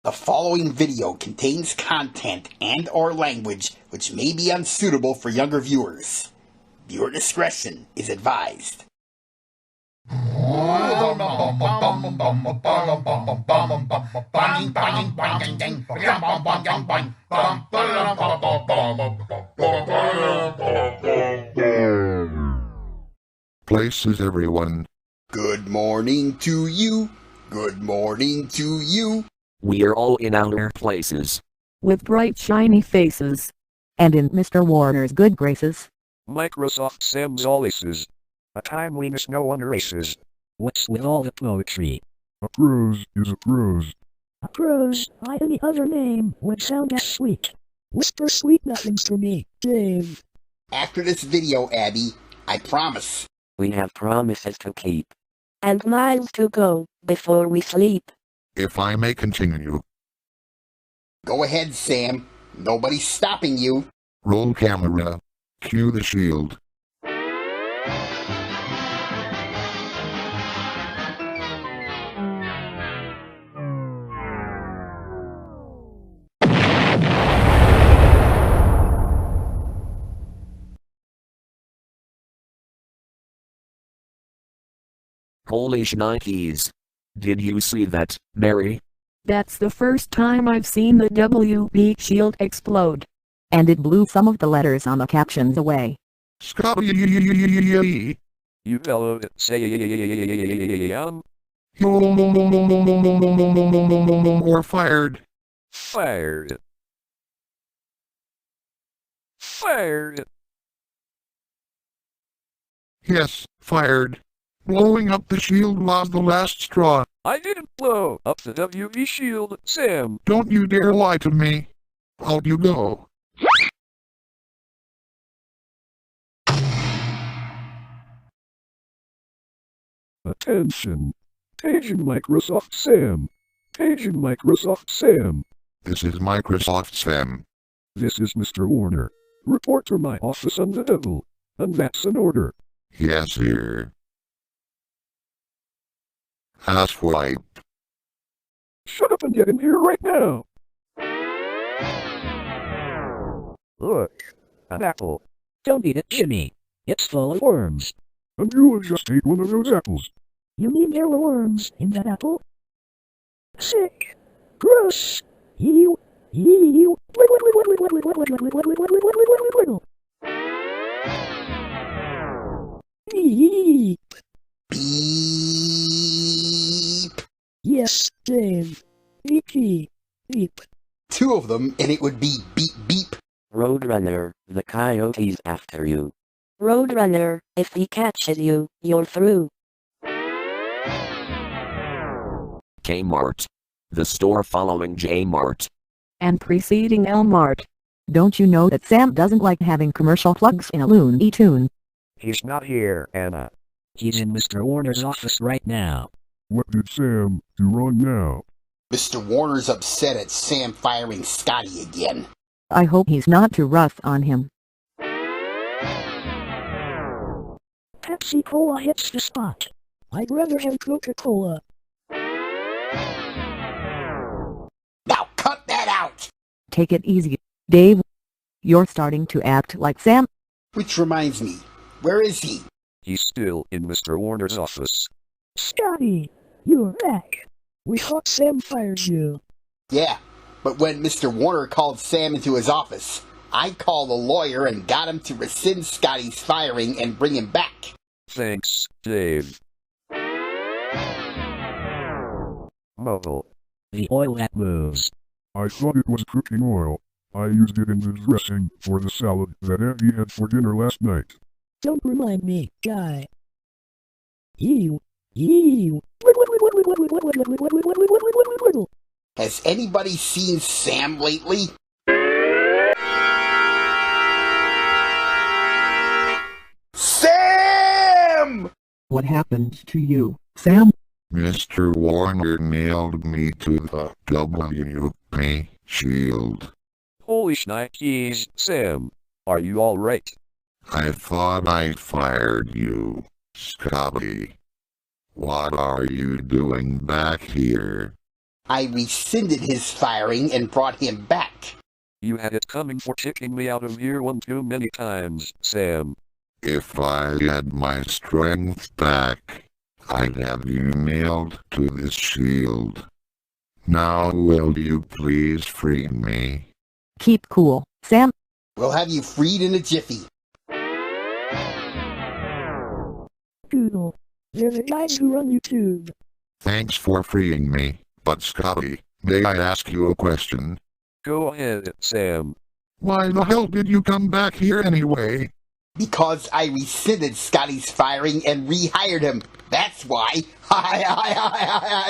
The following video contains content and/or language which may be unsuitable for younger viewers. Viewer discretion is advised. Places, everyone. Good morning to you. Good morning to you. We are all in our places, with bright shiny faces, and in Mr. Warner's good graces. Microsoft Sam's Alices. A timeliness no one erases. What's with all the poetry? A prose is a prose. A prose, by any other name, would sound as sweet. Whisper sweet nothings to me, Dave. After this video, Abby, I promise. we have promises to keep. And miles to go before we sleep. If I may continue. Go ahead, Sam. Nobody's stopping you. Roll camera. Cue the shield. Holy shnikes. Did you see that, Mary? That's the first time I've seen the WB shield explode. And it blew some of the letters on the captions away. Scotty. You fellow say Or fired. fired. Fired. Yes, fired. Blowing up the shield was the last straw. I didn't blow up the WB shield, Sam. Don't you dare lie to me. Out you go. Attention. Paging Microsoft Sam. Paging Microsoft Sam. This is Microsoft Sam. This is Mr. Warner. Report to my office on the devil. And that's an order. Yes, sir. Asswipe. Shut up and get in here right now. Look, an apple. Don't eat it, Jimmy. It's full of worms. And you will just ate one of those apples. You mean there were worms in that apple? Sick. Gross. Ew. Ew. Eep. Beep. Yes, Dave. Beep beep. Beep. Two of them, and it would be beep beep. Roadrunner, the coyote's after you. Roadrunner, if he catches you, you're through. Kmart. The store following J-Mart. And preceding L-Mart. Don't you know that Sam doesn't like having commercial plugs in a Looney Tune? He's not here, Anna. He's in Mr. Warner's office right now. What did Sam do wrong now? Mr. Warner's upset at Sam firing Scotty again. I hope he's not too rough on him. Pepsi Cola hits the spot. I'd rather have Coca-Cola. Now cut that out! Take it easy, Dave. You're starting to act like Sam. Which reminds me, where is he? He's still in Mr. Warner's office. Scotty, you're back. We thought Sam fired you. Yeah, but when Mr. Warner called Sam into his office, I called a lawyer and got him to rescind Scotty's firing and bring him back. Thanks, Dave. Mobile. The oil that moves. I thought it was cooking oil. I used it in the dressing for the salad that Abby had for dinner last night. Don't remind me, guy. Ew. Ew. Has anybody seen Sam lately? Sam! What happened to you, Sam? Mr. Warner nailed me to the WB shield. Holy shnikes, Sam. Are you alright? I thought I fired you, Scotty. What are you doing back here? I rescinded his firing and brought him back. You had it coming for kicking me out of here one too many times, Sam. If I had my strength back, I'd have you nailed to this shield. Now will you please free me? Keep cool, Sam. We'll have you freed in a jiffy. Google. They're the guys who run YouTube. Thanks for freeing me, but Scotty, may I ask you a question? Go ahead, Sam. Why the hell did you come back here anyway? Because I rescinded Scotty's firing and rehired him. That's why.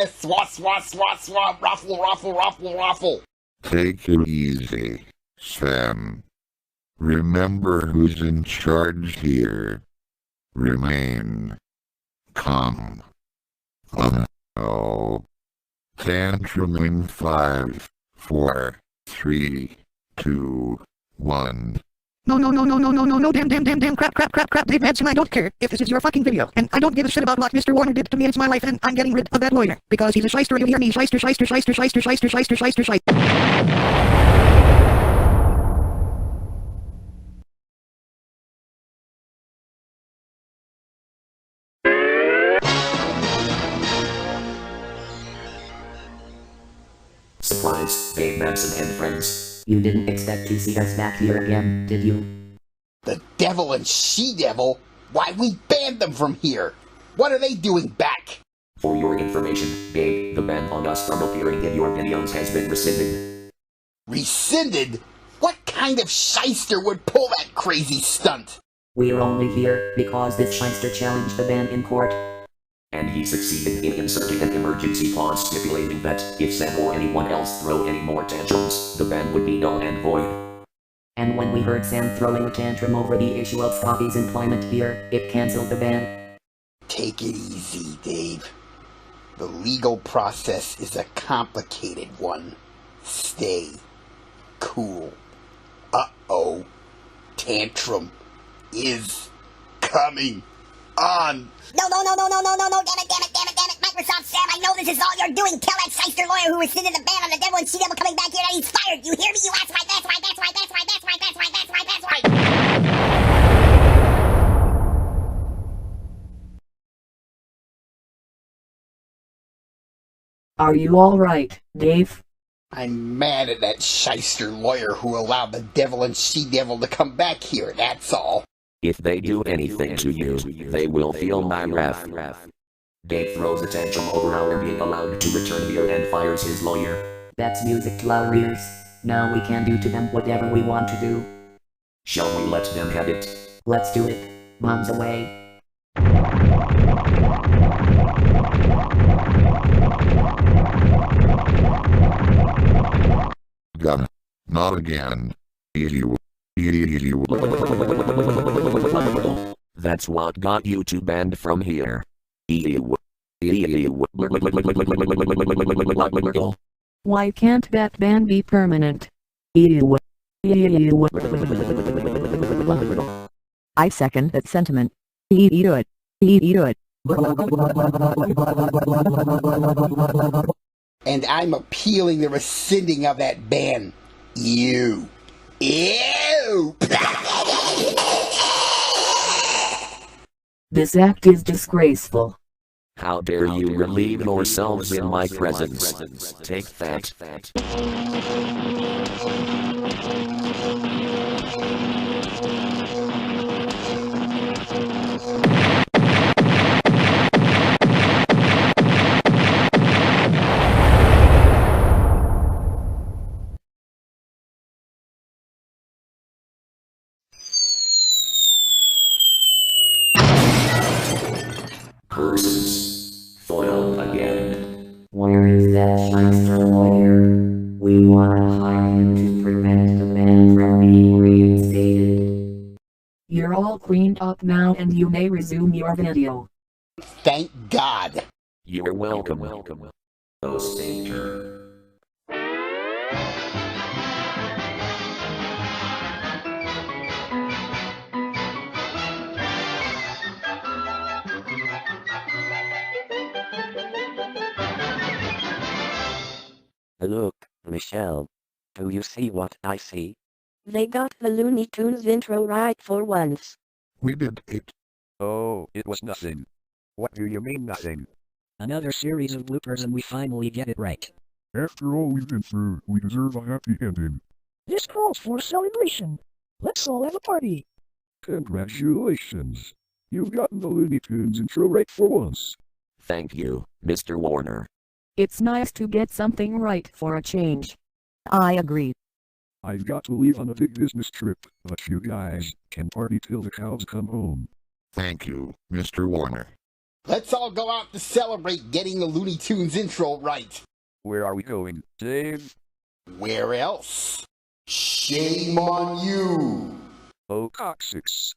Swat, swat, swat, swat, ruffle, ruffle, ruffle, ruffle. Take it easy, Sam. Remember who's in charge here. Remain calm. Oh. Tantrum in 5, 4, 3, 2, 1. No, damn, crap, Dave Madsen, I don't care if this is your fucking video, and I don't give a shit about what Mr. Warner did to me. It's my life, and I'm getting rid of that lawyer, because he's a shyster, you hear me? Shyster. Surprise, Dave Madsen and friends. You didn't expect to see us back here again, did you? The devil and she-devil? Why, we banned them from here. What are they doing back? For your information, Dave, the ban on us from appearing in your videos has been rescinded. Rescinded? What kind of shyster would pull that crazy stunt? We're only here because this shyster challenged the ban in court. And he succeeded in inserting an emergency clause stipulating that if Sam or anyone else throw any more tantrums, the ban would be null and void. And when we heard Sam throwing a tantrum over the issue of Scotty's employment here, it cancelled the ban. Take it easy, Dave. The legal process is a complicated one. Stay cool. Uh-oh. Tantrum is coming on. No, damn it, Microsoft Sam, I know this is all you're doing. Tell that shyster lawyer who rescinded the ban on the devil and she-devil coming back here that he's fired. You hear me? You ask right, that's right. Are you alright, Dave? I'm mad at that shyster lawyer who allowed the devil and she-devil to come back here, that's all. If they do anything to you, they will feel my wrath. Dave throws a tantrum over our being allowed to return here and fires his lawyer. That's music to our ears. Now we can do to them whatever we want to do. Shall we let them have it? Let's do it. Bombs away. Gun. Not again. You. That's what got you two banned from here. Why can't that ban be permanent? I second that sentiment. And I'm appealing the rescinding of that ban. Ew. This act is disgraceful. How dare you relieve yourselves in my presence? Take that. Curses. Foil again. Where is that shyster lawyer? We want to hire him to prevent the ban from being reinstated. You're all cleaned up now and you may resume your video. Thank God. You're welcome. Oh, Savior. Look, Michelle. Do you see what I see? They got the Looney Tunes intro right for once. We did it. Oh, it was nothing. What do you mean nothing? Another series of bloopers and we finally get it right. After all we've been through, we deserve a happy ending. This calls for celebration. Let's all have a party. Congratulations. You've gotten the Looney Tunes intro right for once. Thank you, Mr. Warner. It's nice to get something right for a change. I agree. I've got to leave on a big business trip, but you guys can party till the cows come home. Thank you, Mr. Warner. Let's all go out to celebrate getting the Looney Tunes intro right. Where are we going, Dave? Where else? Shame on you! Oh, coccyx.